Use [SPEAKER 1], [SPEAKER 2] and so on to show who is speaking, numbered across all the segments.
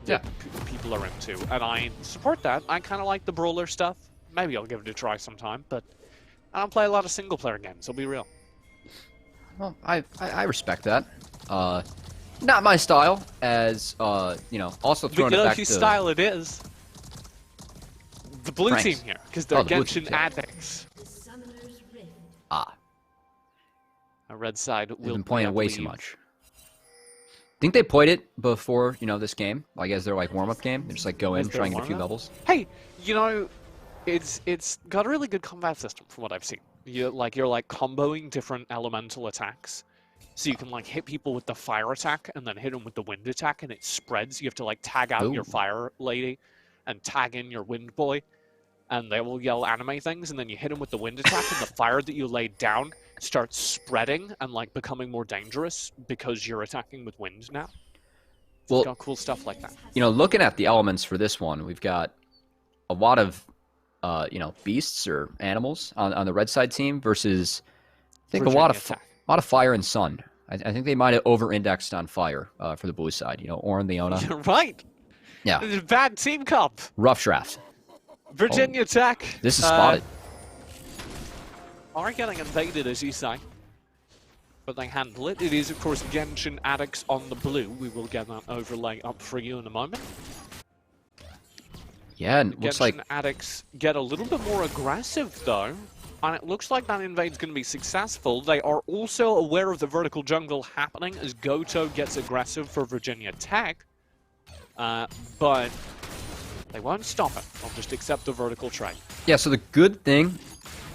[SPEAKER 1] Yeah.
[SPEAKER 2] people are into, and I support that. I kind of like the brawler stuff. Maybe I'll give it a try sometime, but I don't play a lot of single-player games, I'll be real.
[SPEAKER 1] Well, I respect that. Not my style, as, you know, also throwing
[SPEAKER 2] But
[SPEAKER 1] it
[SPEAKER 2] you know
[SPEAKER 1] back
[SPEAKER 2] whose
[SPEAKER 1] to...
[SPEAKER 2] style it is? The blue
[SPEAKER 1] Frank's.
[SPEAKER 2] team here, because they're
[SPEAKER 1] Oh, the blue
[SPEAKER 2] Genshin
[SPEAKER 1] team, yeah.
[SPEAKER 2] Addicts.
[SPEAKER 1] Ah,
[SPEAKER 2] A red side
[SPEAKER 1] they've
[SPEAKER 2] will
[SPEAKER 1] been playing
[SPEAKER 2] I
[SPEAKER 1] way too
[SPEAKER 2] believe.
[SPEAKER 1] much. Think they played it before, you know, this game? Like, as their, like, warm-up game? They just, like, go in,
[SPEAKER 2] Is there
[SPEAKER 1] try and get a few
[SPEAKER 2] warm-up?
[SPEAKER 1] levels?
[SPEAKER 2] Hey, you know, it's got a really good combat system from what I've seen. You're like comboing different elemental attacks. So you can like hit people with the fire attack and then hit them with the wind attack and it spreads. You have to like tag out your
[SPEAKER 1] Ooh.
[SPEAKER 2] fire lady and tag in your wind boy. And they will yell anime things, and then you hit them with the wind attack, and the fire that you laid down starts spreading and like becoming more dangerous because you're attacking with wind now. It's
[SPEAKER 1] Well,
[SPEAKER 2] got cool stuff like that.
[SPEAKER 1] you know, looking at the elements for this one, we've got a lot of, you know, beasts or animals on the red side team versus, I think, a lot of fire and sun. I think they might have over-indexed on fire for the blue side. You know, Orin, Leona.
[SPEAKER 2] You're right.
[SPEAKER 1] Yeah.
[SPEAKER 2] It's a bad team comp.
[SPEAKER 1] Rough draft.
[SPEAKER 2] Virginia Tech.
[SPEAKER 1] This is spotted.
[SPEAKER 2] Are getting invaded, as you say. But they handle it. It is, of course, Genshin Addicts on the blue. We will get that overlay up for you in a moment.
[SPEAKER 1] Yeah, and looks like
[SPEAKER 2] Genshin Addicts get a little bit more aggressive, though. And it looks like that invade's going to be successful. They are also aware of the vertical jungle happening as Goto gets aggressive for Virginia Tech. But they won't stop it. They'll just accept the vertical trade.
[SPEAKER 1] Yeah, so the good thing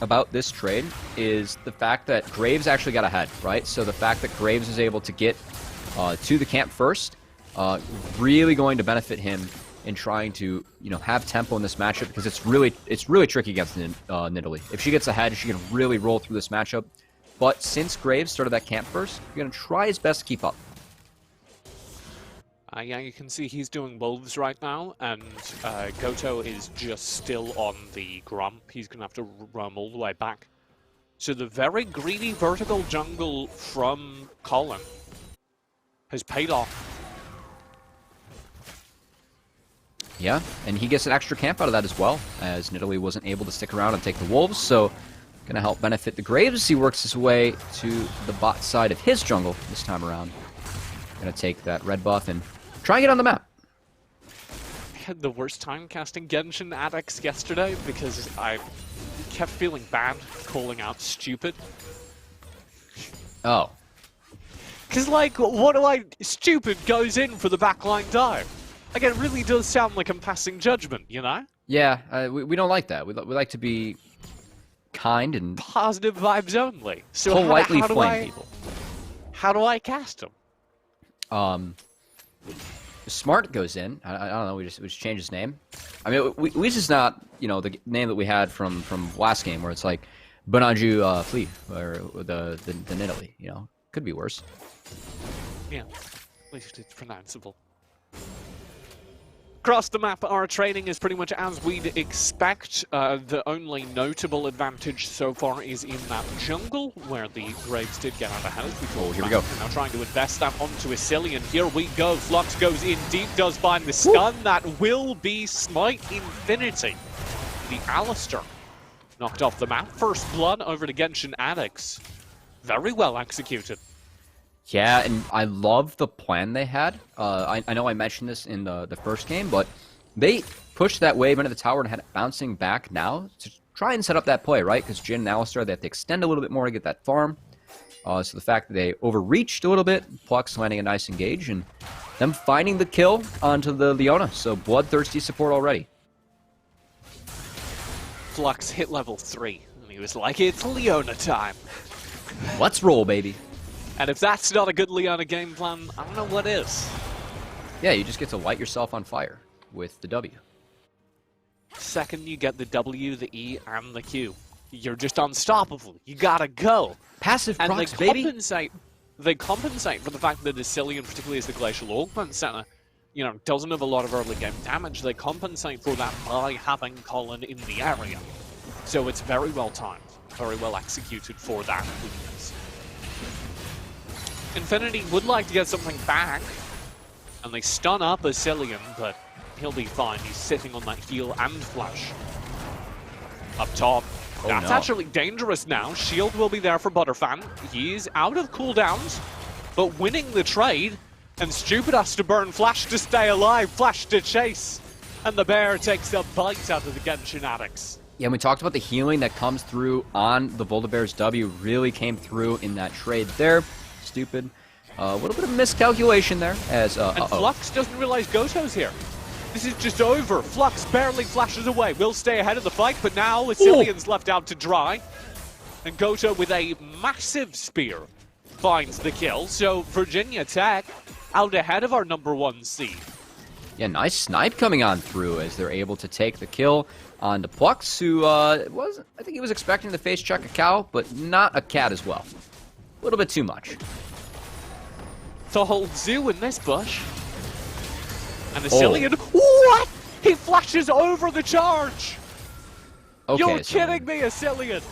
[SPEAKER 1] about this trade is the fact that Graves actually got ahead, right? So the fact that Graves is able to get to the camp first, really going to benefit him in trying to, you know, have tempo in this matchup because it's really tricky against Nidalee. If she gets ahead, she can really roll through this matchup. But since Graves started that camp first, you're going to try his best to keep up.
[SPEAKER 2] Yeah, you can see he's doing wolves right now, and Goto is just still on the grump. He's going to have to roam all the way back. So the very greedy vertical jungle from Colin has paid off.
[SPEAKER 1] Yeah, and he gets an extra camp out of that as well, as Nidalee wasn't able to stick around and take the wolves, so going to help benefit the Graves. He works his way to the bot side of his jungle this time around. Going to take that red buff and try and get on the map.
[SPEAKER 2] I had the worst time casting Genshin Addicts yesterday because I kept feeling bad calling out stupid.
[SPEAKER 1] Oh.
[SPEAKER 2] Because, like, what do I... Stupid goes in for the backline dive. Like, it really does sound like I'm passing judgment, you know?
[SPEAKER 1] Yeah, we don't like that. We like to be kind and...
[SPEAKER 2] Positive vibes only. So
[SPEAKER 1] politely
[SPEAKER 2] how
[SPEAKER 1] flame people.
[SPEAKER 2] How do I cast them?
[SPEAKER 1] Smart goes in. I don't know. We just changed his name. I mean, we just not, you know, the name that we had from last game where it's like Bonanju Flea or the Nidalee. You know, could be worse.
[SPEAKER 2] Yeah, at least it's pronounceable. Across the map, our training is pretty much as we'd expect. The only notable advantage so far is in that jungle, where the Graves did get out ahead.
[SPEAKER 1] Oh, here we go.
[SPEAKER 2] Now trying to invest that onto Isilian. Here we go. Flux goes in deep, does find the stun. Woo! That will be Smite Infinity. The Alistair knocked off the map. First blood over to Genshin Addicts. Very well executed.
[SPEAKER 1] Yeah, and I love the plan they had. I know I mentioned this in the first game, but they pushed that wave into the tower and had it bouncing back now to try and set up that play, right? Because Jhin and Alistar, they have to extend a little bit more to get that farm. So the fact that they overreached a little bit, Flux landing a nice engage, and them finding the kill onto the Leona. So bloodthirsty support already.
[SPEAKER 2] Flux hit level 3, and he was like, it's Leona time.
[SPEAKER 1] Let's roll, baby.
[SPEAKER 2] And if that's not a good Leona game plan, I don't know what is.
[SPEAKER 1] Yeah, you just get to light yourself on fire with the W.
[SPEAKER 2] Second, you get the W, the E, and the Q. You're just unstoppable. You gotta go.
[SPEAKER 1] Passive
[SPEAKER 2] and
[SPEAKER 1] procs, baby.
[SPEAKER 2] They compensate for the fact that Isilian, particularly as the Glacial Augment Center, you know, doesn't have a lot of early game damage. They compensate for that by having Colin in the area. So it's very well timed, very well executed for that weakness. Infinity would like to get something back. And they stun up Asilian, but he'll be fine. He's sitting on that heal and flash. Up top.
[SPEAKER 1] Oh,
[SPEAKER 2] That's
[SPEAKER 1] no.
[SPEAKER 2] actually dangerous now. Shield will be there for Butterfan. He's out of cooldowns, but winning the trade. And Stupid has to burn Flash to stay alive, Flash to chase. And the bear takes a bite out of the Genshin Addicts.
[SPEAKER 1] Yeah, and we talked about the healing that comes through on the Volta-Bear's W. Really came through in that trade there. Stupid. A little bit of miscalculation there as...
[SPEAKER 2] And Flux doesn't realize Goto's here. This is just over. Flux barely flashes away. Will stay ahead of the fight, but now Asilian's left out to dry. And Goto with a massive spear finds the kill. So Virginia Tech out ahead of our #1 seed.
[SPEAKER 1] Yeah, nice snipe coming on through as they're able to take the kill on the Plux, who I think he was expecting to face check a cow, but not a cat as well. A little bit too much.
[SPEAKER 2] The whole zoo in this bush. And Asilian, what? He flashes over the charge.
[SPEAKER 1] Okay,
[SPEAKER 2] You're kidding me, Asilian.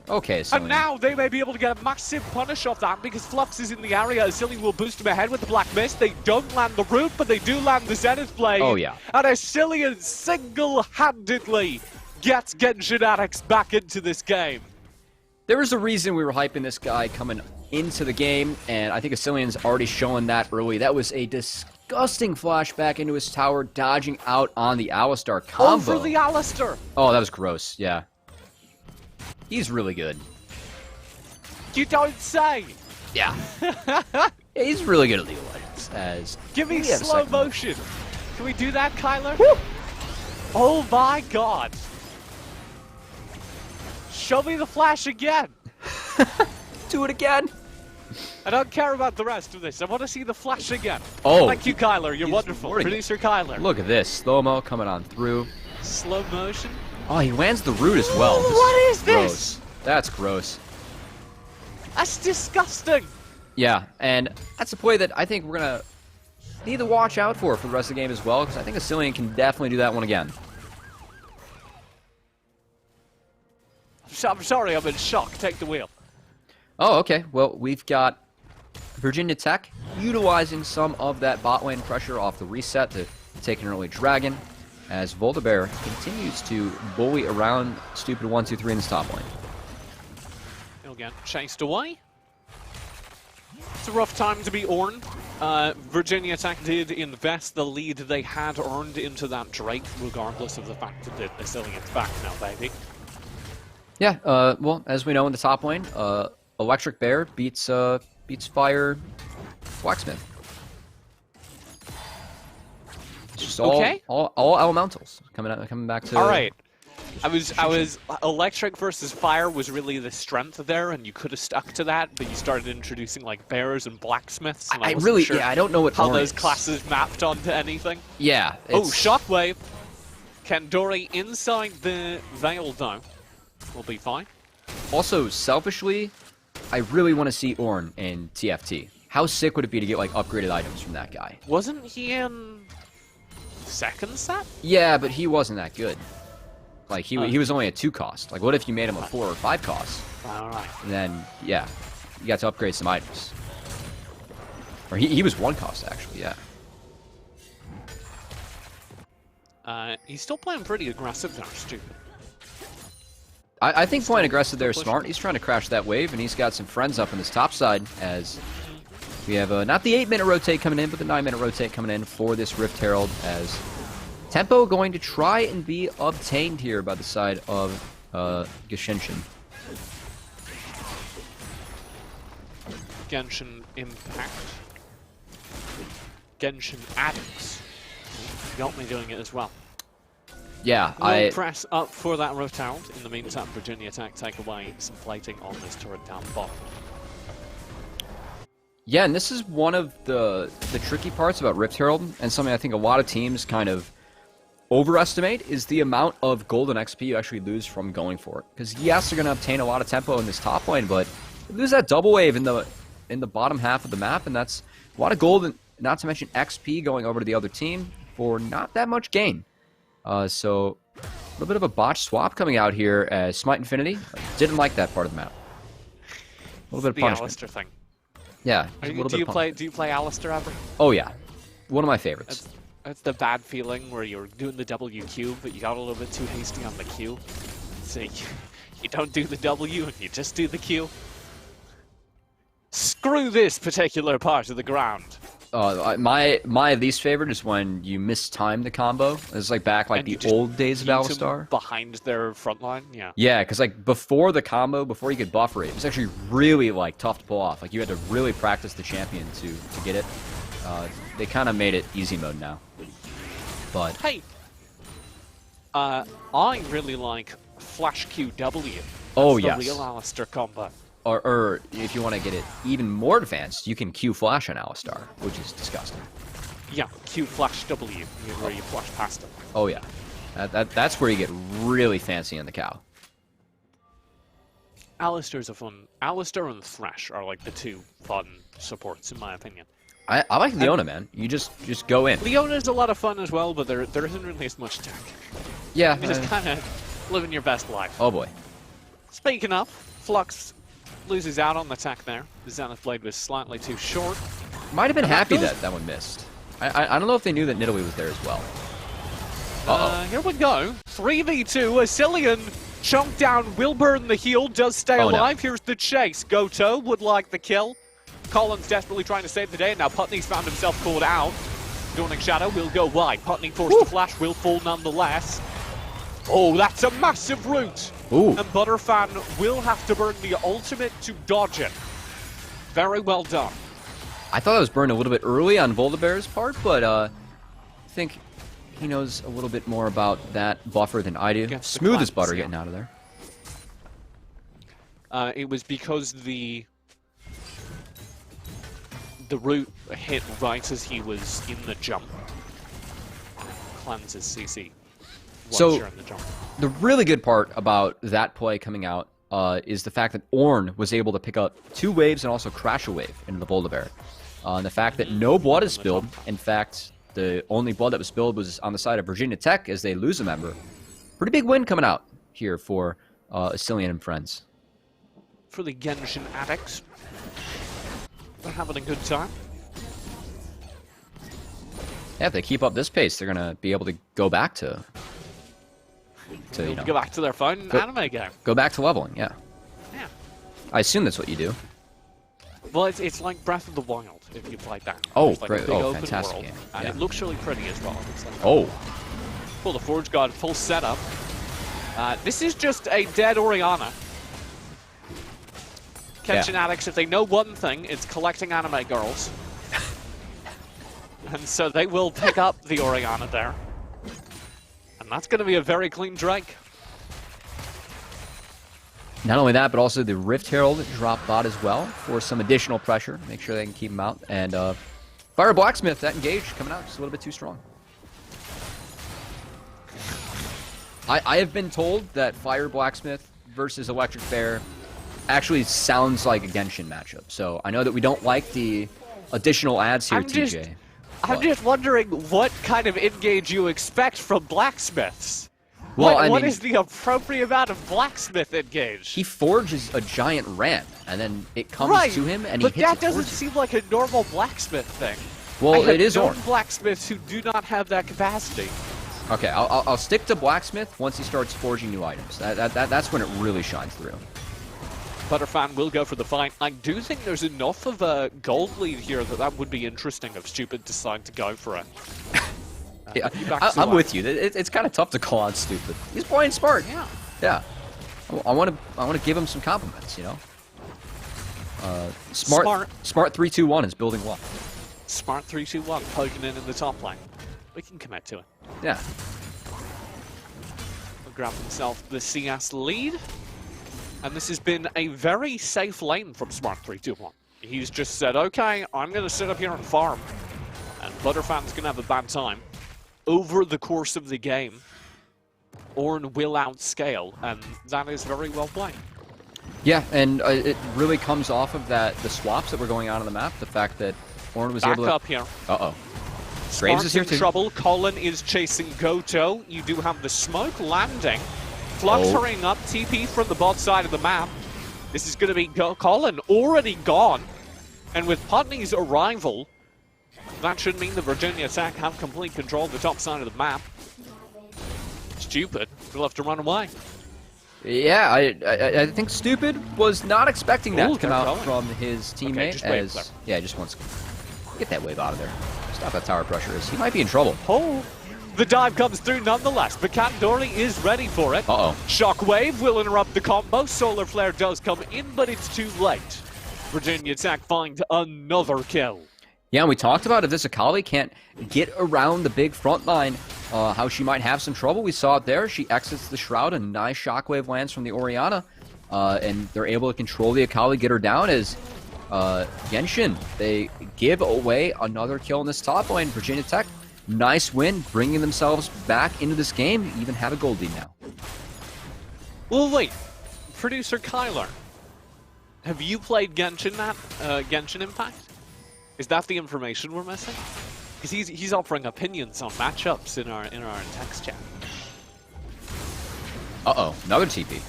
[SPEAKER 1] Okay, so
[SPEAKER 2] And now they may be able to get a massive punish off that because Flux is in the area. Asilian will boost him ahead with the Black Mist. They don't land the root, but they do land the Zenith Blade.
[SPEAKER 1] Oh, yeah.
[SPEAKER 2] And Asilian single-handedly gets Genshin Addicts back into this game.
[SPEAKER 1] there was a reason we were hyping this guy coming into the game, and I think Asilian's already showing that early. That was a disgusting flashback into his tower, dodging out on the Alistar combo.
[SPEAKER 2] Over the Alistar.
[SPEAKER 1] Oh, that was gross, yeah. He's really good.
[SPEAKER 2] You don't say.
[SPEAKER 1] Yeah. Yeah, he's really good at League of Legends. As
[SPEAKER 2] Give me
[SPEAKER 1] we have a
[SPEAKER 2] slow
[SPEAKER 1] second one.
[SPEAKER 2] motion. Can we do that, Kyler?
[SPEAKER 1] Woo!
[SPEAKER 2] Oh my god. Show me the flash again.
[SPEAKER 1] Do it again.
[SPEAKER 2] I don't care about the rest of this. I want to see the flash again.
[SPEAKER 1] Oh,
[SPEAKER 2] Thank you, Kyler. You're
[SPEAKER 1] he's
[SPEAKER 2] wonderful.
[SPEAKER 1] rewarding it.
[SPEAKER 2] Producer Kyler.
[SPEAKER 1] Look at this. Slow-mo coming on through.
[SPEAKER 2] Slow motion.
[SPEAKER 1] Oh, he lands the root as well.
[SPEAKER 2] What is
[SPEAKER 1] gross.
[SPEAKER 2] this?
[SPEAKER 1] That's gross.
[SPEAKER 2] That's disgusting.
[SPEAKER 1] Yeah, and that's a play that I think we're going to need to watch out for the rest of the game as well, because I think Asilian can definitely do that one again.
[SPEAKER 2] I'm sorry, I'm in shock. Take the wheel.
[SPEAKER 1] Oh, okay. Well, we've got Virginia Tech utilizing some of that bot lane pressure off the reset to take an early dragon, as Volta-Bear continues to bully around stupid 1-2-3 in this top lane.
[SPEAKER 2] He'll get chased away. It's a rough time to be Ornn. Virginia Tech did invest the lead they had earned into that Drake, regardless of the fact that Asilian's back now, baby.
[SPEAKER 1] Yeah, well, as we know in the top lane, Electric Bear beats Fire Blacksmith. It's just all elementals coming back to.
[SPEAKER 2] All right. I was electric versus fire was really the strength there, and you could have stuck to that, but you started introducing like bears and blacksmiths. And
[SPEAKER 1] I
[SPEAKER 2] wasn't
[SPEAKER 1] really,
[SPEAKER 2] sure
[SPEAKER 1] yeah, I don't know what
[SPEAKER 2] how
[SPEAKER 1] Ornn
[SPEAKER 2] those
[SPEAKER 1] is.
[SPEAKER 2] classes mapped onto anything.
[SPEAKER 1] Yeah.
[SPEAKER 2] Oh,
[SPEAKER 1] it's-
[SPEAKER 2] shockwave. Kandori inside the veil though. Will be fine.
[SPEAKER 1] Also, selfishly, I really want to see Ornn in TFT. How sick would it be to get like upgraded items from that guy?
[SPEAKER 2] Wasn't he in second set?
[SPEAKER 1] Yeah, but he wasn't that good. Like he was only a 2 cost. Like what if you made him a 4 or 5 cost?
[SPEAKER 2] All right.
[SPEAKER 1] And then yeah, you got to upgrade some items. Or he was 1 cost actually. Yeah.
[SPEAKER 2] He's still playing pretty aggressive now, stupid.
[SPEAKER 1] I think playing aggressive there is smart. He's trying to crash that wave, and he's got some friends up on this top side as we have not the 8-minute rotate coming in, but the 9-minute rotate coming in for this Rift Herald as tempo going to try and be obtained here by the side of Genshin.
[SPEAKER 2] Genshin Impact. Genshin Addicts. Got me doing it as well.
[SPEAKER 1] Yeah,
[SPEAKER 2] We'll press up for that route. In the meantime, Virginia Tech take away some plating on this turret down bottom.
[SPEAKER 1] Yeah, and this is one of the tricky parts about Rift Herald, and something I think a lot of teams kind of overestimate, is the amount of golden XP you actually lose from going for it. Because yes, you're going to obtain a lot of tempo in this top lane, but you lose that double wave in the bottom half of the map, and that's a lot of gold, and not to mention XP going over to the other team for not that much gain. So a little bit of a botch swap coming out here as Smite Infinity didn't like that part of the map. A little bit of
[SPEAKER 2] The
[SPEAKER 1] punishment.
[SPEAKER 2] Alistar thing.
[SPEAKER 1] Yeah,
[SPEAKER 2] Do you play Alistar ever?
[SPEAKER 1] Oh yeah. One of my favorites.
[SPEAKER 2] That's the bad feeling where you're doing the WQ, but you got a little bit too hasty on the Q. So you don't do the W and you just do the Q. Screw this particular part of the ground.
[SPEAKER 1] My least favorite is when you mistime the combo. It's like back like the old days of Alistar.
[SPEAKER 2] Behind their front line, yeah.
[SPEAKER 1] Yeah, because like before the combo, before you could buffer it, it was actually really like tough to pull off. Like you had to really practice the champion to get it. They kind of made it easy mode now. But
[SPEAKER 2] hey, I really like Flash QW.
[SPEAKER 1] Oh
[SPEAKER 2] That's
[SPEAKER 1] yes,
[SPEAKER 2] the real Alistar combo.
[SPEAKER 1] Or if you want to get it even more advanced, you can Q flash on Alistar, which is disgusting.
[SPEAKER 2] Yeah, Q Flash W, where you flash past him.
[SPEAKER 1] Oh yeah, that's where you get really fancy on the cow.
[SPEAKER 2] Alistar's a fun. Alistar and Thresh are like the two fun supports, in my opinion.
[SPEAKER 1] I like Leona, man. You just go in.
[SPEAKER 2] Leona's a lot of fun as well, but there isn't really as much tech.
[SPEAKER 1] Yeah,
[SPEAKER 2] You're just kind of living your best life.
[SPEAKER 1] Oh boy.
[SPEAKER 2] Speaking of, Flux loses out on the tech there. The Zenith Blade was slightly too short.
[SPEAKER 1] Might have been happy that that one missed. I don't know if they knew that Nidalee was there as well.
[SPEAKER 2] Here we go. 3v2. Asilian chunk down will burn the heal. Does stay alive. No. Here's the chase. Goto would like the kill. Colin's desperately trying to save the day. Now Putney's found himself caught out. Dawning Shadow will go wide. Putney forced to flash. Will fall nonetheless. Oh, that's a massive root.
[SPEAKER 1] Ooh.
[SPEAKER 2] And Butterfan will have to burn the ultimate to dodge it. Very well done.
[SPEAKER 1] I thought it was burned a little bit early on Voldabear's part, but I think he knows a little bit more about that buffer than I do. Smooth as butter getting out of there.
[SPEAKER 2] It was because the root hit right as he was in the jump. Cleanses CC.
[SPEAKER 1] So, the really good part about that play coming out is the fact that Ornn was able to pick up 2 waves and also crash a wave into the Voldabear. And the fact that no blood is spilled. In fact, the only blood that was spilled was on the side of Virginia Tech as they lose a member. Pretty big win coming out here for Asilian and friends.
[SPEAKER 2] For the Genshin Addicts. They're having a good time.
[SPEAKER 1] Yeah, if they keep up this pace, they're going to be able to go back to you know,
[SPEAKER 2] go back to their phone anime game.
[SPEAKER 1] Go back to leveling, yeah.
[SPEAKER 2] Yeah.
[SPEAKER 1] I assume that's what you do.
[SPEAKER 2] Well, it's like Breath of the Wild, if you played that.
[SPEAKER 1] Oh,
[SPEAKER 2] like
[SPEAKER 1] great.
[SPEAKER 2] A big open
[SPEAKER 1] fantastic
[SPEAKER 2] world,
[SPEAKER 1] game.
[SPEAKER 2] And
[SPEAKER 1] Yeah.
[SPEAKER 2] it looks really pretty as well. It's like
[SPEAKER 1] Oh.
[SPEAKER 2] the Forge God, full setup. This is just a dead Orianna. Genshin Addicts, if they know one thing, it's collecting anime girls. And so they will pick up the Orianna there. And that's going to be a very clean Drake.
[SPEAKER 1] Not only that, but also the Rift Herald drop bot as well for some additional pressure. Make sure they can keep him out. And Fire Blacksmith, that engage coming out just a little bit too strong. I have been told that Fire Blacksmith versus Electric Bear actually sounds like a Genshin matchup. So I know that we don't like the additional ads here, TJ.
[SPEAKER 2] I'm just wondering what kind of engage you expect from blacksmiths.
[SPEAKER 1] Well,
[SPEAKER 2] what is the appropriate amount of blacksmith engage?
[SPEAKER 1] He forges a giant ram, and then it comes to him, and he hits it.
[SPEAKER 2] But that doesn't seem like a normal blacksmith thing.
[SPEAKER 1] Well, it is Ornn.
[SPEAKER 2] Blacksmiths who do not have that capacity.
[SPEAKER 1] Okay, I'll stick to blacksmith once he starts forging new items. That's when it really shines through.
[SPEAKER 2] Butterfan will go for the fight. I do think there's enough of a gold lead here that would be interesting if Stupid decide to go for it.
[SPEAKER 1] Yeah, I'm with you. It's kind of tough to call out Stupid. He's playing smart.
[SPEAKER 2] Yeah.
[SPEAKER 1] Yeah. I want to give him some compliments. You know. Smart 3-2-1 is building well.
[SPEAKER 2] Smart 3-2-1 poking in the top lane. We can commit to it.
[SPEAKER 1] Yeah.
[SPEAKER 2] He'll grab himself the CS lead. And this has been a very safe lane from Smart 3-2-1. He's just said, okay, I'm going to sit up here and farm. And Butterfan's going to have a bad time. Over the course of the game, Ornn will outscale, and that is very well played.
[SPEAKER 1] Yeah, and it really comes off of the swaps that were going on the map. The fact that Ornn was able to...
[SPEAKER 2] Back up here.
[SPEAKER 1] Uh-oh. Graves is here too.
[SPEAKER 2] Trouble. Colin is chasing Goto. You do have the smoke landing. Flux hurrying up, TP from the bot side of the map. This is going to be Colin already gone. And with Putney's arrival, That should mean the Virginia Tech have complete control of the top side of the map. Stupid. We'll have to run away.
[SPEAKER 1] Yeah, I think Stupid was not expecting that
[SPEAKER 2] Ooh,
[SPEAKER 1] to come
[SPEAKER 2] they're
[SPEAKER 1] out
[SPEAKER 2] going.
[SPEAKER 1] from his teammate.
[SPEAKER 2] just wave there.
[SPEAKER 1] Yeah, just wants to get that wave out of there. Stop that tower pressure. He might be in trouble.
[SPEAKER 2] Oh, the dive comes through nonetheless, but Kandori is ready for it.
[SPEAKER 1] Uh-oh.
[SPEAKER 2] Shockwave will interrupt the combo. Solar Flare does come in, but it's too late. Virginia Tech find another kill.
[SPEAKER 1] Yeah, and we talked about if this Akali can't get around the big front line, how she might have some trouble. We saw it there. She exits the Shroud, a nice Shockwave lands from the Orianna, and they're able to control the Akali, get her down as Genshin. They give away another kill in this top lane. Virginia Tech, nice win, bringing themselves back into this game, even have a gold lead now.
[SPEAKER 2] Well, wait. Producer Kyler, have you played Genshin Impact? Is that the information we're missing? Because he's offering opinions on matchups in our text chat.
[SPEAKER 1] Uh-oh, another TP.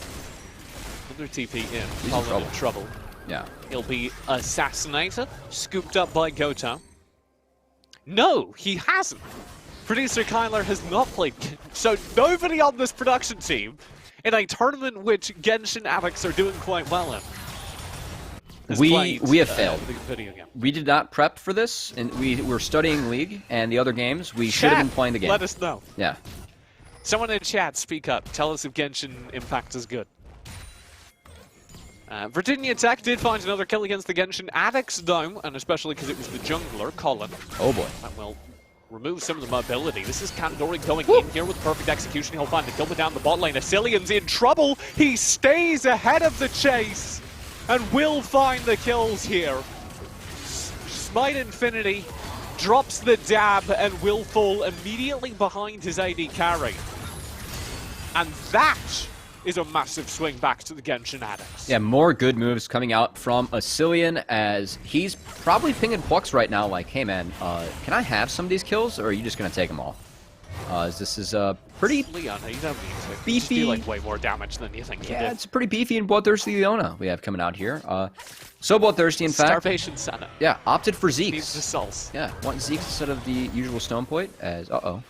[SPEAKER 2] Another TP in.
[SPEAKER 1] He's
[SPEAKER 2] Colin in trouble.
[SPEAKER 1] Yeah.
[SPEAKER 2] He'll be assassinated, scooped up by Goto. No, he hasn't. Producer Kyler has not played. So nobody on this production team in a tournament which Genshin Addicts are doing quite well in.
[SPEAKER 1] We have failed.
[SPEAKER 2] The video game.
[SPEAKER 1] We did not prep for this, and we were studying League and the other games. We should have been playing the game.
[SPEAKER 2] Let us know.
[SPEAKER 1] Yeah.
[SPEAKER 2] Someone in chat, speak up. Tell us if Genshin Impact is good. Virginia Tech did find another kill against the Genshin Addicts, though, and especially because it was the jungler, Colin.
[SPEAKER 1] Oh boy.
[SPEAKER 2] That will remove some of the mobility. This is Kandori going in here with perfect execution. He'll find a kill down the bot lane. Asilian's in trouble. He stays ahead of the chase and will find the kills here. Smite Infinity drops the dab and will fall immediately behind his AD carry. And that is a massive swing back to the Genshin Addicts.
[SPEAKER 1] Yeah, more good moves coming out from Asilian as he's probably pinging Plux right now like, hey man, can I have some of these kills or are you just going to take them all? This is a pretty
[SPEAKER 2] Leon, you don't need to.
[SPEAKER 1] beefy.
[SPEAKER 2] Just do like way more damage than you think you
[SPEAKER 1] Yeah,
[SPEAKER 2] did.
[SPEAKER 1] it's a pretty beefy and bloodthirsty Leona we have coming out here. So bloodthirsty, in fact.
[SPEAKER 2] Starvation Senate.
[SPEAKER 1] Yeah, opted for Zeke's.
[SPEAKER 2] Needs the souls.
[SPEAKER 1] Yeah, want Zeke's instead of the usual Stone Point as, uh-oh.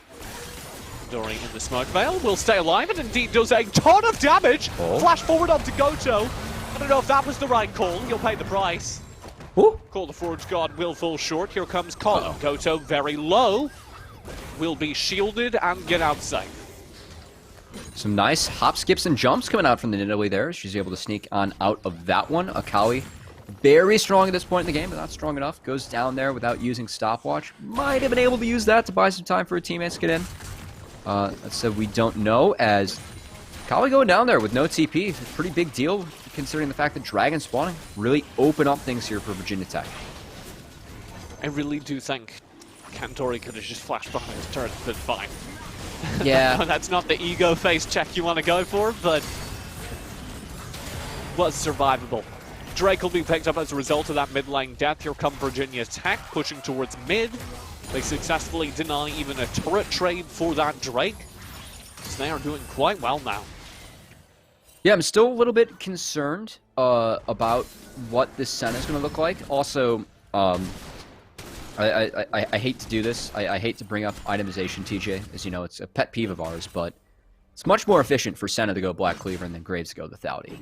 [SPEAKER 2] Dory in the smoke veil will stay alive and indeed does a ton of damage.
[SPEAKER 1] Oh.
[SPEAKER 2] Flash forward onto Goto. I don't know if that was the right call. He'll pay the price.
[SPEAKER 1] Ooh.
[SPEAKER 2] Call the Forge God will fall short. Here comes Colin.
[SPEAKER 1] Uh-oh.
[SPEAKER 2] Goto very low. Will be shielded and get out safe.
[SPEAKER 1] Some nice hop, skips, and jumps coming out from the Nidalee there. She's able to sneak on out of that one. Akali, very strong at this point in the game, but not strong enough. Goes down there without using stopwatch. Might have been able to use that to buy some time for her teammates to get in. That said, we don't know, as Akali going down there with no TP. It's a pretty big deal, considering the fact that Dragon spawning really open up things here for Virginia Tech.
[SPEAKER 2] I really do think Kandori could have just flashed behind his turret and been fine.
[SPEAKER 1] Yeah.
[SPEAKER 2] No, that's not the ego face check you want to go for, but was survivable. Drake will be picked up as a result of that mid lane death. Here come Virginia Tech, pushing towards mid. They successfully deny even a turret trade for that Drake. So they are doing quite well now.
[SPEAKER 1] Yeah, I'm still a little bit concerned about what this Senna is going to look like. Also, I hate to do this. I hate to bring up itemization, TJ. As you know, it's a pet peeve of ours, but it's much more efficient for Senna to go Black Cleaver and then Graves to go the Thauti.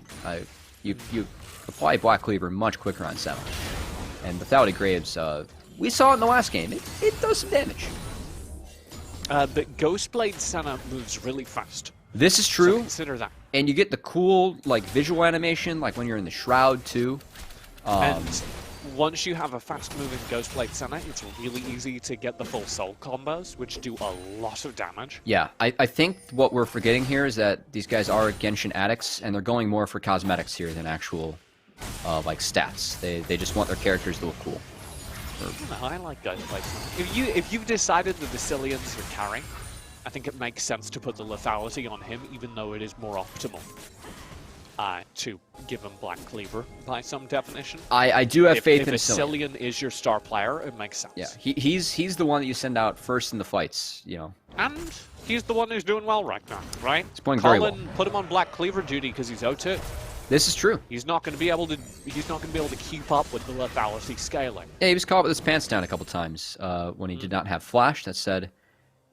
[SPEAKER 1] You apply Black Cleaver much quicker on Senna. And the Thauti Graves, we saw it in the last game. It does some damage.
[SPEAKER 2] But Ghostblade Senna moves really fast.
[SPEAKER 1] This is
[SPEAKER 2] So
[SPEAKER 1] true.
[SPEAKER 2] consider that.
[SPEAKER 1] And you get the cool like visual animation, like when you're in the Shroud too.
[SPEAKER 2] And once you have a fast-moving Ghostblade Senna, it's really easy to get the full soul combos, which do a lot of damage.
[SPEAKER 1] Yeah, I think what we're forgetting here is that these guys are Genshin Addicts, and they're going more for cosmetics here than actual like stats. They just want their characters to look cool.
[SPEAKER 2] I like Ghostblade Senna. If you've decided that the Cillians you're carrying, I think it makes sense to put the lethality on him, even though it is more optimal to give him Black Cleaver by some definition.
[SPEAKER 1] I do have faith in
[SPEAKER 2] a
[SPEAKER 1] Cillian.
[SPEAKER 2] Cillian is your star player, it makes sense.
[SPEAKER 1] Yeah, he's the one that you send out first in the fights, you know.
[SPEAKER 2] And he's the one who's doing well right now, right?
[SPEAKER 1] He's playing very well.
[SPEAKER 2] Put him on Black Cleaver duty because he's O2.
[SPEAKER 1] This is true.
[SPEAKER 2] He's not going to be able to. He's not going to be able to keep up with the lethality scaling.
[SPEAKER 1] Yeah, he was caught with his pants down a couple times when he did not have flash. That said,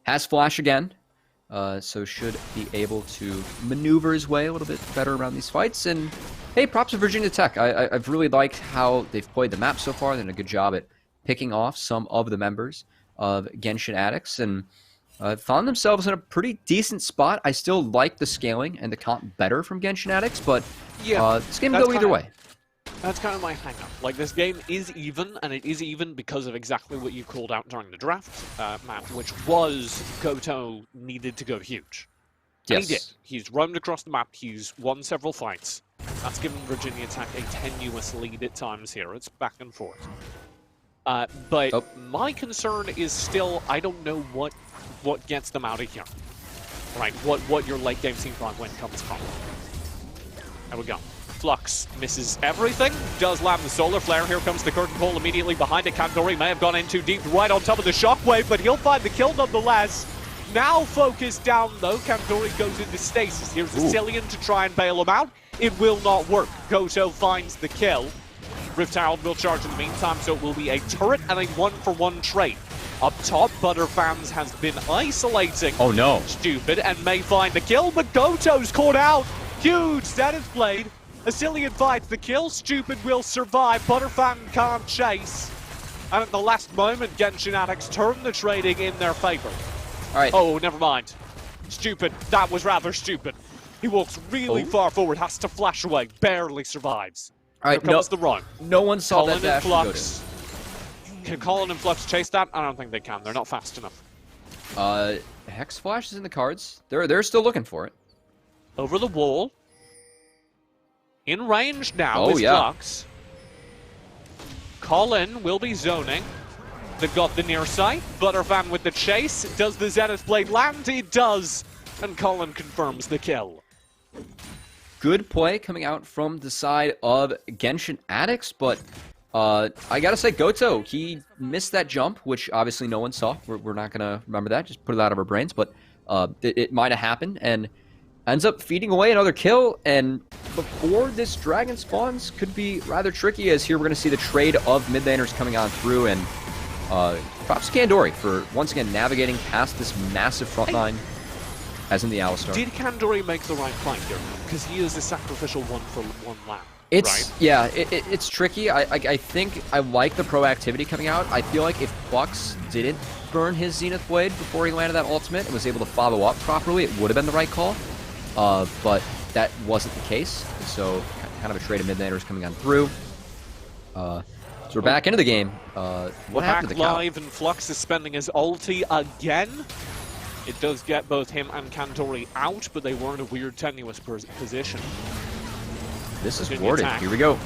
[SPEAKER 1] has flash again, so should be able to maneuver his way a little bit better around these fights. And hey, props to Virginia Tech. I've really liked how they've played the map so far. They've done a good job at picking off some of the members of Genshin Addicts and found themselves in a pretty decent spot. I still like the scaling and the comp better from Genshin Addicts, but
[SPEAKER 2] Yeah,
[SPEAKER 1] this game can go either way.
[SPEAKER 2] That's kind of my hang-up. Like, this game is even, and it is even because of exactly what you called out during the draft, Matt, which was Goto needed to go huge. And
[SPEAKER 1] Yes.
[SPEAKER 2] he did. He's roamed across the map, he's won several fights. That's given Virginia Tech a tenuous lead at times here. It's back and forth. But my concern is still, I don't know what gets them out of here. Right, what your late game seems like when it comes from. There we go. Flux misses everything, does land the solar flare. Here comes the curtain call immediately behind it. Kandori may have gone in too deep, right on top of the shockwave, but he'll find the kill nonetheless. Now focused down though, Kandori goes into stasis. Here's Sicilian to try and bail him out. It will not work. Goto finds the kill. Rift Herald will charge in the meantime, so it will be a turret and a one-for-one trade. Up top, Butterfans has been isolating Stupid and may find the kill, but Goto's caught out. Huge status blade. Asilian finds the kill. Stupid will survive. Butterfan can't chase. And at the last moment, Genshin Addicts turn the trading in their favor.
[SPEAKER 1] All right.
[SPEAKER 2] Oh, never mind. Stupid. That was rather stupid. He walks really far forward, has to flash away, barely survives.
[SPEAKER 1] All right,
[SPEAKER 2] Here comes the run.
[SPEAKER 1] No one saw
[SPEAKER 2] Colin
[SPEAKER 1] that dash
[SPEAKER 2] and Flux. Can Colin and Flux chase that? I don't think they can. They're not fast enough.
[SPEAKER 1] Hex Flash is in the cards. They're still looking for it.
[SPEAKER 2] Over the wall. In range now is Flux. Colin will be zoning. They've got the near sight. Butterfan with the chase. Does the Zenith Blade land? It does. And Colin confirms the kill.
[SPEAKER 1] Good play coming out from the side of Genshin Addicts, but I gotta say, Goto, he missed that jump, which obviously no one saw. We're not gonna remember that, just put it out of our brains, but it might have happened, and ends up feeding away another kill, and before this dragon spawns, could be rather tricky, as here we're gonna see the trade of mid laners coming on through, and props to Kandori for once again navigating past this massive front line. As in the Alistar.
[SPEAKER 2] Did Kandori make the right fight here? Because he is a sacrificial one for one lap.
[SPEAKER 1] It's
[SPEAKER 2] right?
[SPEAKER 1] Yeah, it's tricky. I think I like the proactivity coming out. I feel like if Flux didn't burn his Zenith Blade before he landed that ultimate and was able to follow up properly, it would have been the right call. But that wasn't the case. So kind of a trade of mid laners coming on through. So we're back into the game. What happened to the cow?
[SPEAKER 2] Live and Flux is spending his ulti again. It does get both him and Kandori out, but they were in a weird, tenuous position.
[SPEAKER 1] This is warded. Here we go.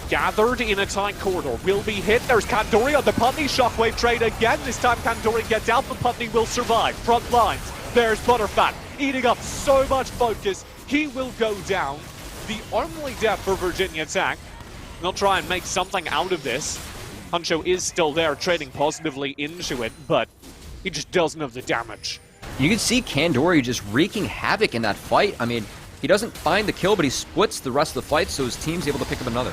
[SPEAKER 2] Gathered in a tight corridor. Will be hit. There's Kandori on the Putney. Shockwave trade again. This time Kandori gets out, but Putney will survive. Front lines. There's Butterfan. Eating up so much focus. He will go down. The only death for Virginia Tech. They'll try and make something out of this. Huncho is still there, trading positively into it, but he just doesn't have the damage.
[SPEAKER 1] You can see Kandori just wreaking havoc in that fight. I mean, he doesn't find the kill, but he splits the rest of the fight, so his team's able to pick up another.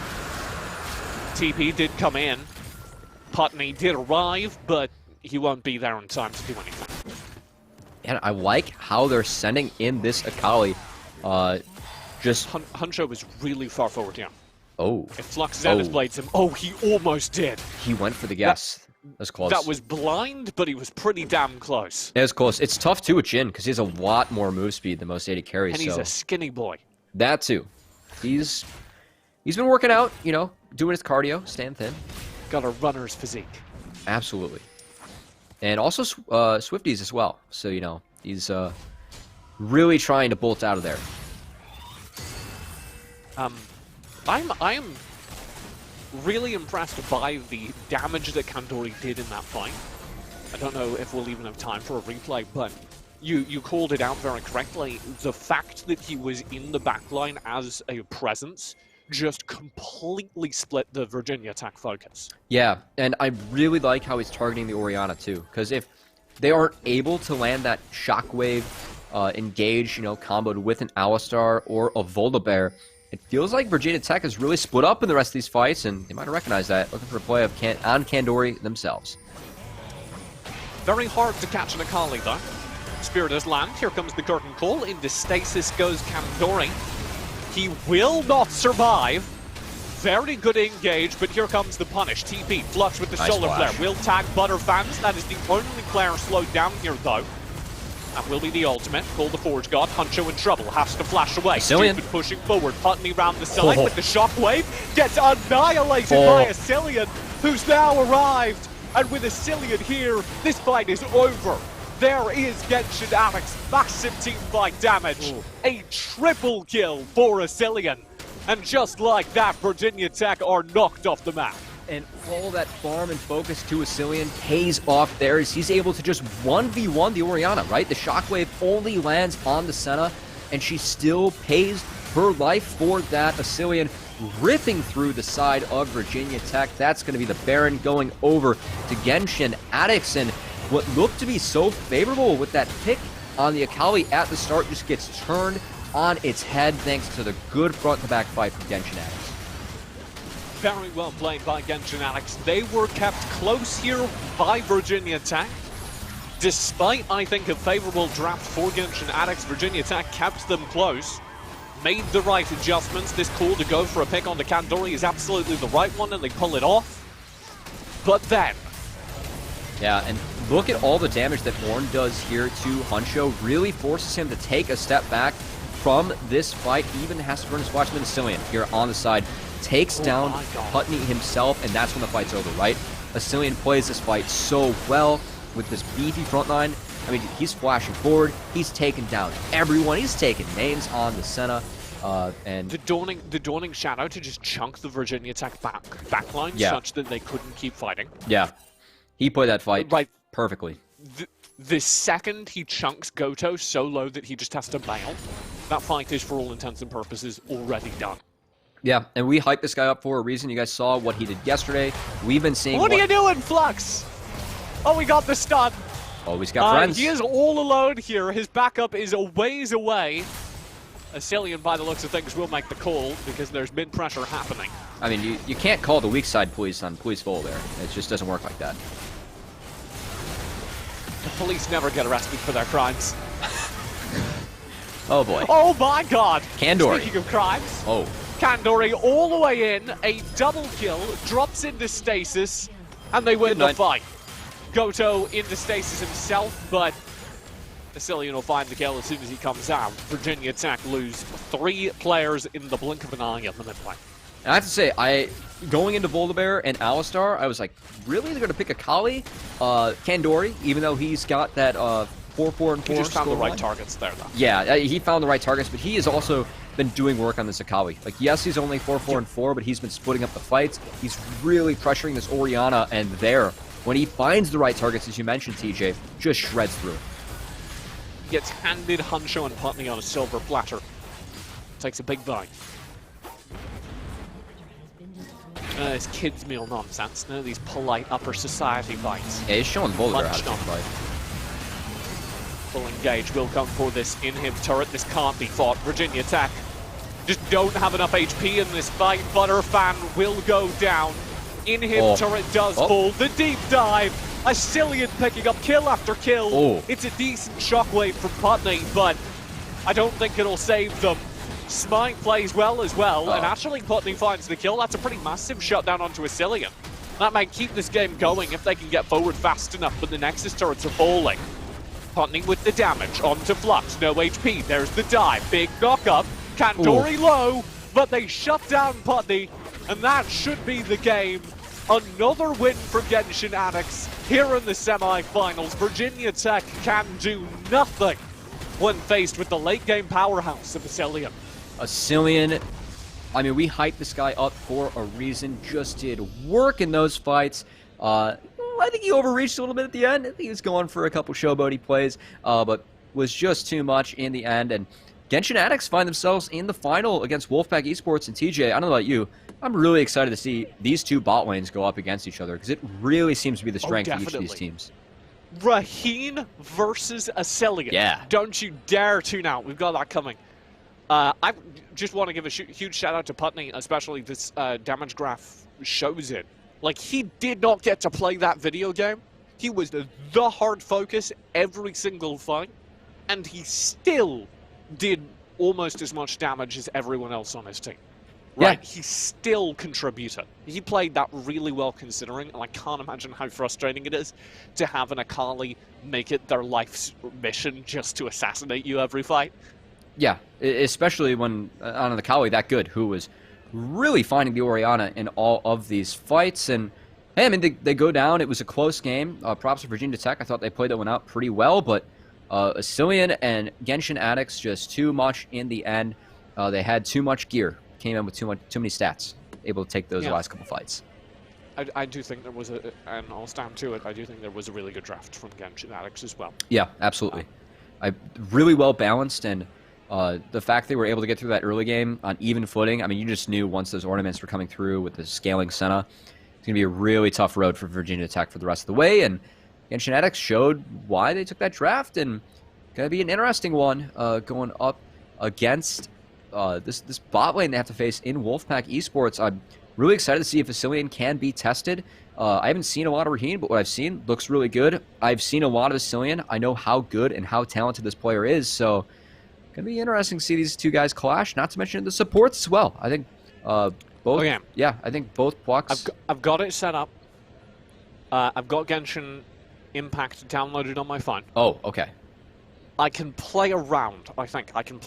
[SPEAKER 2] TP did come in. Putney did arrive, but he won't be there in time to do anything.
[SPEAKER 1] And I like how they're sending in this Akali.
[SPEAKER 2] Huncho was really far forward, yeah.
[SPEAKER 1] Oh.
[SPEAKER 2] If Flux Zenith blades him, he almost did.
[SPEAKER 1] He went for the guess. That's close.
[SPEAKER 2] That was blind, but he was pretty damn close.
[SPEAKER 1] It was close. It's tough, too, with Jhin, because he has a lot more move speed than most AD carries.
[SPEAKER 2] And he's a skinny boy.
[SPEAKER 1] That, too. He's been working out, you know, doing his cardio, staying thin.
[SPEAKER 2] Got a runner's physique.
[SPEAKER 1] Absolutely. And also Swifties as well. So, you know, he's really trying to bolt out of there.
[SPEAKER 2] I am really impressed by the damage that Kandori did in that fight. I don't know if we'll even have time for a replay, but you called it out very correctly. The fact that he was in the backline as a presence just completely split the Virginia Tech focus.
[SPEAKER 1] Yeah, and I really like how he's targeting the Orianna too, because if they aren't able to land that Shockwave engage, you know, comboed with an Alistar or a Volibear, it feels like Virginia Tech has really split up in the rest of these fights, and they might have recognized that, looking for a play of on Kandori themselves.
[SPEAKER 2] Very hard to catch an Akali, though. Spirit does land. Here comes the curtain call. Into stasis goes Kandori. He will not survive. Very good engage, but here comes the punish. TP, Flux with the
[SPEAKER 1] Nice
[SPEAKER 2] solar
[SPEAKER 1] flash.
[SPEAKER 2] flare. Will tag Butterfans. That is the only player slowed down here, though. That will be the ultimate. Call the Forge God. Huncho in trouble. Has to flash away.
[SPEAKER 1] Cillian.
[SPEAKER 2] Stupid pushing forward. Putney round the side with the shockwave. Gets annihilated by a Cillian, who's now arrived. And with a Cillian here, this fight is over. There is Genshin Addicts. Massive team fight damage. A triple kill for a Cillian. And just like that, Virginia Tech are knocked off the map.
[SPEAKER 1] And all that farm and focus to Cillian pays off there as he's able to just 1v1 the Orianna, right? The shockwave only lands on the Senna, and she still pays her life for that. Cillian ripping through the side of Virginia Tech. That's going to be the Baron going over to Genshin Addicts, and what looked to be so favorable with that pick on the Akali at the start just gets turned on its head thanks to the good front-to-back fight from Genshin Addicts.
[SPEAKER 2] Very well played by Genshin Addicts. They were kept close here by Virginia Tech. Despite, I think, a favorable draft for Genshin Addicts, Virginia Tech kept them close. Made the right adjustments. This call to go for a pick on the Kandori is absolutely the right one, and they pull it off. But then...
[SPEAKER 1] Yeah, and look at all the damage that Ornn does here to Huncho. Really forces him to take a step back from this fight. Even has to burn his watchman Cillian here on the side. Takes down Putney himself, and that's when the fight's over, right? Cillian plays this fight so well with this beefy front line. I mean, he's flashing forward. He's taking down everyone. He's taking names on the Senna. And
[SPEAKER 2] the dawning shadow to just chunk the Virginia Tech backline such that they couldn't keep fighting.
[SPEAKER 1] Yeah, he played that fight perfectly.
[SPEAKER 2] The second he chunks Goto so low that he just has to bail, that fight is, for all intents and purposes, already done.
[SPEAKER 1] Yeah, and we hyped this guy up for a reason. You guys saw what he did yesterday. We've been seeing
[SPEAKER 2] What are you doing, Flux? Oh, we got the stun.
[SPEAKER 1] Always got friends.
[SPEAKER 2] He is all alone here. His backup is a ways away. Cillian, by the looks of things, will make the call because there's mid-pressure happening.
[SPEAKER 1] I mean, you can't call the weak side police on police full there. It just doesn't work like that.
[SPEAKER 2] The police never get arrested for their crimes.
[SPEAKER 1] Oh, boy.
[SPEAKER 2] Oh, my God.
[SPEAKER 1] Kandori.
[SPEAKER 2] Speaking of crimes.
[SPEAKER 1] Oh.
[SPEAKER 2] Kandori all the way in, a double kill, drops into stasis, and they win the fight. Goto into stasis himself, but Cillian will find the kill as soon as he comes out. Virginia Tech lose 3 players in the blink of an eye at the mid-play.
[SPEAKER 1] And I have to say, going into Volibear and Alistar, I was like, really? They're going to pick Akali? Kandori, even though he's got that 4-4 and 4
[SPEAKER 2] He just found the right
[SPEAKER 1] line.
[SPEAKER 2] targets there, though.
[SPEAKER 1] Yeah, he found the right targets, but he has also been doing work on this Akali. Like, yes, he's only 4-4 and 4, but he's been splitting up the fights. He's really pressuring this Orianna, and there, when he finds the right targets, as you mentioned, TJ, just shreds through.
[SPEAKER 2] Gets handed Huncho and Putney on a silver platter. Takes a big bite. This kids' meal nonsense. None of these polite upper society bites.
[SPEAKER 1] Yeah, he's showing Volibear how to
[SPEAKER 2] Lunchtime.
[SPEAKER 1] fight.
[SPEAKER 2] Full engage will come for this in-him turret. This can't be fought. Virginia Tech just don't have enough HP in this fight. Butterfan will go down. In-him turret does fall. The deep dive. A Cillian picking up kill after kill. It's a decent shockwave from Putney, but I don't think it'll save them. Smite plays well as well, and actually Putney finds the kill. That's a pretty massive shutdown onto a Cillian. That might keep this game going if they can get forward fast enough, but the Nexus turrets are falling. Putney with the damage onto Flux. No HP. There's the dive. Big knock-up. Kandori low, but they shut down Putney, and that should be the game. Another win for Genshin Addicts here in the semi-finals. Virginia Tech can do nothing when faced with the late-game powerhouse of Cillian.
[SPEAKER 1] Cillian, I mean, we hyped this guy up for a reason. Just did work in those fights. I think he overreached a little bit at the end. I think he was going for a couple showboaty plays, but was just too much in the end. And Genshin Addicts find themselves in the final against Wolfpack Esports. And TJ, I don't know about you, I'm really excited to see these two bot lanes go up against each other because it really seems to be the strength of each of these teams.
[SPEAKER 2] Raheen versus Cillian.
[SPEAKER 1] Yeah.
[SPEAKER 2] Don't you dare tune out. We've got that coming. I just want to give a huge shout out to Putney, especially this damage graph shows it. Like, he did not get to play that video game. He was the hard focus every single fight, and he still did almost as much damage as everyone else on his team. Right? Yeah. He still contributed. He played that really well considering, and I can't imagine how frustrating it is to have an Akali make it their life's mission just to assassinate you every fight.
[SPEAKER 1] Yeah, especially when on an Akali that good, who was really finding the Orianna in all of these fights. And hey, I mean, they go down. It was a close game. Props to Virginia Tech. I thought they played that one out pretty well, but Asilian and Genshin Addicts just too much in the end. They had too much gear. Came in with too many stats, able to take those last couple fights.
[SPEAKER 2] I do think there was and I'll stand to it, I do think there was a really good draft from Genshin Addicts as well.
[SPEAKER 1] Yeah, absolutely. Really well balanced, and the fact they were able to get through that early game on even footing, I mean, you just knew once those ornaments were coming through with the scaling Senna, it's going to be a really tough road for Virginia Tech for the rest of the way, and Genshin Addicts showed why they took that draft, and going to be an interesting one going up against this bot lane they have to face in Wolfpack Esports. I'm really excited to see if Asilian can be tested. I haven't seen a lot of Raheen, but what I've seen looks really good. I've seen a lot of Asilian. I know how good and how talented this player is, so going to be interesting to see these two guys clash, not to mention the supports as well. I think both...
[SPEAKER 2] Oh, yeah.
[SPEAKER 1] Yeah, I think both Plucks...
[SPEAKER 2] I've got it set up. I've got Genshin Impact downloaded on my phone.
[SPEAKER 1] Oh, okay.
[SPEAKER 2] I can play around, I think. I can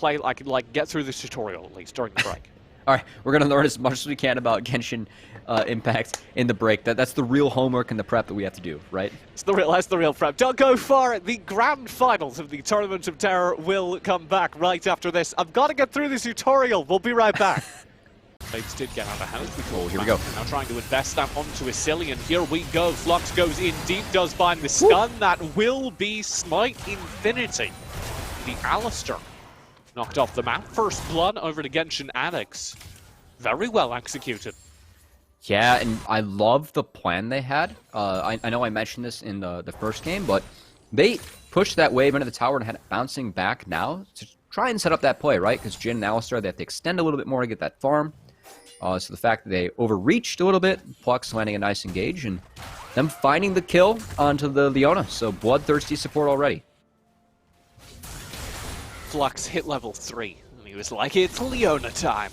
[SPEAKER 2] like get through this tutorial at least during the break.
[SPEAKER 1] All right, we're going to learn as much as we can about Genshin Impact in the break. That's the real homework and the prep that we have to do, right?
[SPEAKER 2] That's the real prep. Don't go far. The grand finals of the Tournament of Terror will come back right after this. I've got to get through this tutorial. We'll be right back. Blades did get out of hand.
[SPEAKER 1] Oh, here we go.
[SPEAKER 2] Now trying to invest that onto Asilian. Here we go. Flux goes in deep, does find the stun. That will be Smite Infinity. The Alistair knocked off the map. First blood over to Genshin Addicts. Very well executed.
[SPEAKER 1] Yeah, and I love the plan they had. I know I mentioned this in the first game, but they pushed that wave into the tower and had it bouncing back now to try and set up that play, right? Because Jhin and Alistair, they have to extend a little bit more to get that farm. So the fact that they overreached a little bit, Plucks landing a nice engage, and them finding the kill onto the Leona. So bloodthirsty support already.
[SPEAKER 2] Flux hit level 3, and he was like, it's Leona time.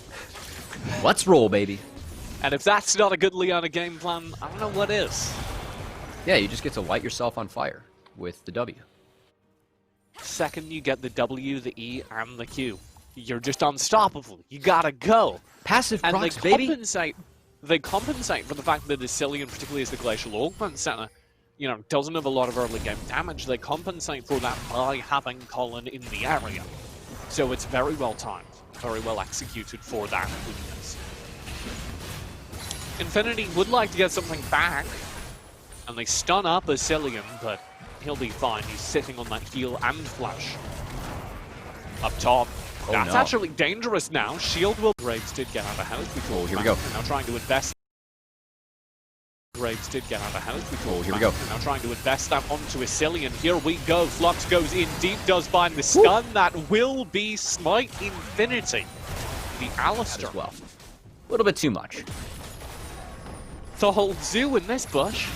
[SPEAKER 1] Let's roll, baby.
[SPEAKER 2] And if that's not a good Leona game plan, I don't know what is.
[SPEAKER 1] Yeah, you just get to light yourself on fire with the W.
[SPEAKER 2] Second you get the W, the E, and the Q, you're just unstoppable. You gotta go.
[SPEAKER 1] Passive
[SPEAKER 2] and
[SPEAKER 1] procs, baby.
[SPEAKER 2] They compensate for the fact that Asilian, particularly as the Glacial Augment Center, you know, doesn't have a lot of early game damage. They compensate for that by having Colin in the area. So it's very well timed, very well executed for that weakness. Infinity would like to get something back, and they stun up Asilian, but he'll be fine. He's sitting on that heal and flash. Up top.
[SPEAKER 1] Oh,
[SPEAKER 2] That's
[SPEAKER 1] no.
[SPEAKER 2] actually dangerous now. Shield will... Graves did get out of health.
[SPEAKER 1] Oh, here we go.
[SPEAKER 2] Now trying to invest... Graves did get out of health.
[SPEAKER 1] Oh, here we go.
[SPEAKER 2] Now trying to invest that onto Asilian. Here we go. Flux goes in deep, does find the stun. Woo. That will be Smite Infinity. The Alistair.
[SPEAKER 1] As well. A little bit too much.
[SPEAKER 2] The whole zoo in this bush.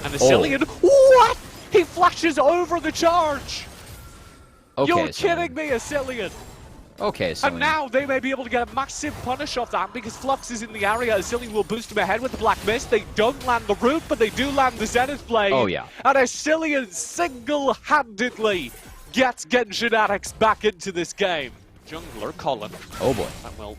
[SPEAKER 2] And Asilian... What? He flashes over the charge!
[SPEAKER 1] Okay,
[SPEAKER 2] You're kidding me, Asilian!
[SPEAKER 1] Okay, so
[SPEAKER 2] and now they may be able to get a massive punish off that because Flux is in the area. Asilian will boost him ahead with the Black Mist. They don't land the root, but they do land the Zenith Blade.
[SPEAKER 1] Oh, yeah.
[SPEAKER 2] And Asilian single-handedly gets Genshin Addicts back into this game. Jungler, Colin.
[SPEAKER 1] Oh, boy.
[SPEAKER 2] And will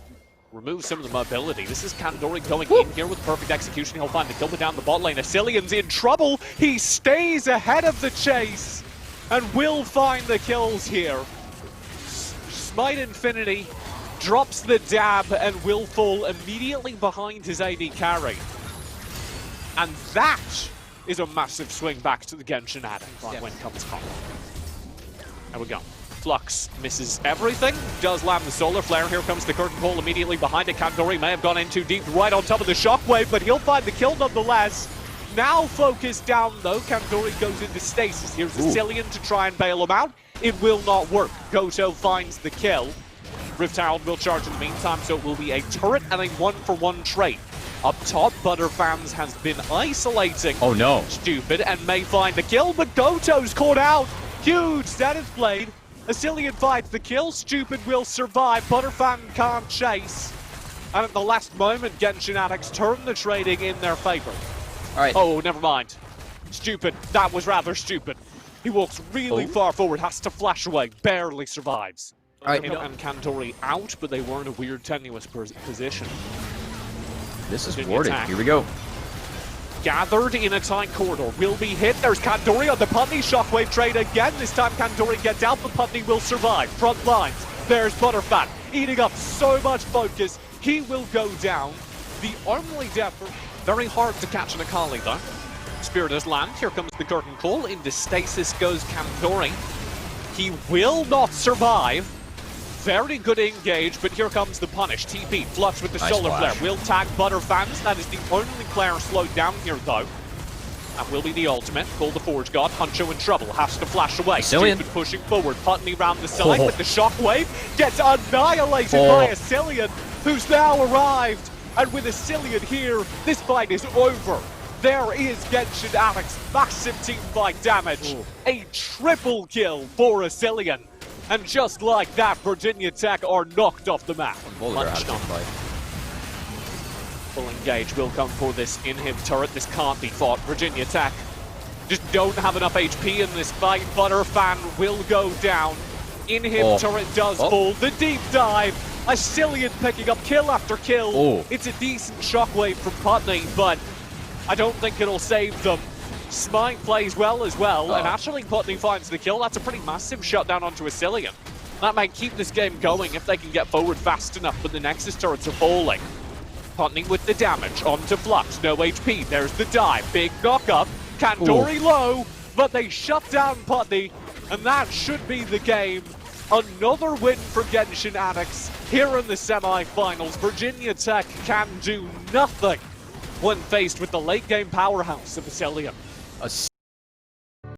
[SPEAKER 2] remove some of the mobility. This is Kandori going in here with perfect execution. He'll find the kill down the bot lane. Asilian's in trouble. He stays ahead of the chase and will find the kills here. Smite Infinity drops the dab and will fall immediately behind his AD carry. And that is a massive swing back to the Genshin Addicts when it comes home. There we go. Flux misses everything, does land the solar flare. Here comes the curtain call immediately behind it. Kandori may have gone in too deep, right on top of the shockwave, but he'll find the kill nonetheless. Now focused down though, Kandori goes into stasis. Here's Asilian to try and bail him out. It will not work. Goto finds the kill. Rift Herald will charge in the meantime, so it will be a turret and a 1-for-1 trade. Up top, Butterfans has been isolating
[SPEAKER 1] Oh no.
[SPEAKER 2] Stupid and may find the kill, but Goto's caught out. Huge status blade. Asilian finds the kill. Stupid will survive. Butterfan can't chase. And at the last moment, Genshin Addicts turn the trading in their favor.
[SPEAKER 1] All right.
[SPEAKER 2] Oh, never mind. Stupid. That was rather stupid. He walks really far forward, has to flash away, barely survives.
[SPEAKER 1] All right.
[SPEAKER 2] And Kantori out, but they were in a weird, tenuous position.
[SPEAKER 1] This is
[SPEAKER 2] Virginia
[SPEAKER 1] warded.
[SPEAKER 2] attack.
[SPEAKER 1] Here we go.
[SPEAKER 2] Gathered in a tight corridor, will be hit. There's Kandori on the Putney shockwave trade again. This time Kandori gets out, but Putney will survive. Front lines, there's Butterfan, eating up so much focus. He will go down. The only death, very hard to catch an Akali though. Spirit has land, here comes the curtain call. Into stasis goes Kandori. He will not survive. Very good engage, but here comes the punish. TP, Flux with the
[SPEAKER 1] Nice
[SPEAKER 2] solar
[SPEAKER 1] flash.
[SPEAKER 2] flare. Will tag Butterfans. That is the only player slowed down here, though. That will be the ultimate. Call the Forge God. Huncho in trouble. Has to flash away.
[SPEAKER 1] Asilian.
[SPEAKER 2] Stupid pushing forward. Putney round the side with the shockwave. Gets annihilated by Asilian, who's now arrived. And with Asilian here, this fight is over. There is Genshin Addicts. Massive team fight damage. A triple kill for Asilian. And just like that, Virginia Tech are knocked off the map. Munched on. Full engage will come for this inhib turret. This can't be fought. Virginia Tech just don't have enough HP in this fight. Butterfan will go down. Inhib turret does fall. The deep dive. Asilian picking up kill after kill. It's a decent shockwave from Putney, but I don't think it'll save them. Smite plays well as well, and actually Putney finds the kill. That's a pretty massive shutdown onto Asilian. That might keep this game going if they can get forward fast enough, but the Nexus turrets are falling. Putney with the damage onto Flux, no HP, there's the dive, big knock up, Kandori low, but they shut down Putney, and that should be the game. Another win for Genshin Addicts here in the semi-finals. Virginia Tech can do nothing when faced with the late game powerhouse of Asilian.